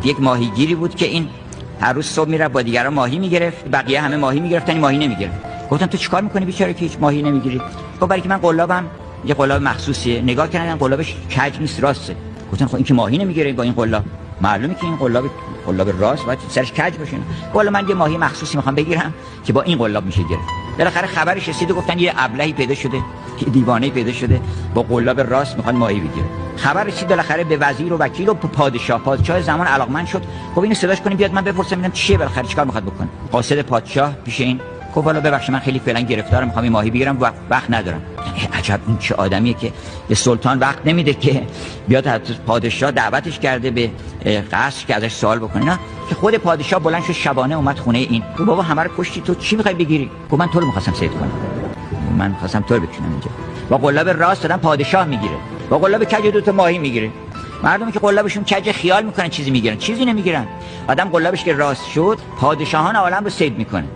یک ماهیگیری بود که این هر روز صبح میرفت با دیگران ماهی میگرفت، بقیه همه ماهی میگرفتن، ماهی نمیگرفت. گفتن تو چیکار میکنی بیچاره که هیچ ماهی نمیگیری؟ گفت برای که من قلابم یه قلاب مخصوصیه. نگاه کردن قلابش کج نیست، راسته. گفتن خب این که ماهی نمیگیره با این قلاب، معلومه که این قلاب راست باید سرش کج باشه. والا من یه ماهی مخصوصی میخوام بگیرم که با این قلاب میشه گرفت. بالاخره خبرش رسید و گفتن یه ابلهی پیدا شده، یه دیوانه‌ای پیدا شده با قلاب راست میخواد ماهی بگیره. خبر رسید بالاخره به وزیر و وکیل و پادشاه زمان علاقمند شد. خب اینو صداش کنیم بیاد من بپرسم ببینم چیه، بالاخره چیکار میخواد بکنه. قاصد پادشاه پیش این گفت والا ببخشید من خیلی فعلا گرفتارم، میخوام این ماهی بگیرم و وقت ندارم. عجب این چه آدمیه که به سلطان وقت نمیده که بیاد حتی پادشاه دعوتش کرده به قصر که ازش سوال بکنه. نه که خود پادشاه بلند شد شبانه اومد خونه این. تو بابا همه رو کشتی، تو چی میخوای بگیری؟ گفت من تو رو میخواستم صید کنم، من میخواستم تو رو بکنم اینجا. با قلاب راست دادن پادشاه میگیره، با قلاب کج دو تا ماهی میگیره. مردمی که قلابشون کج خیال میکنن چیزی میگیرن، چیزی نمیگیرن. آدم قلابش که راست شد پادشاهان عالم رو صید میکنه.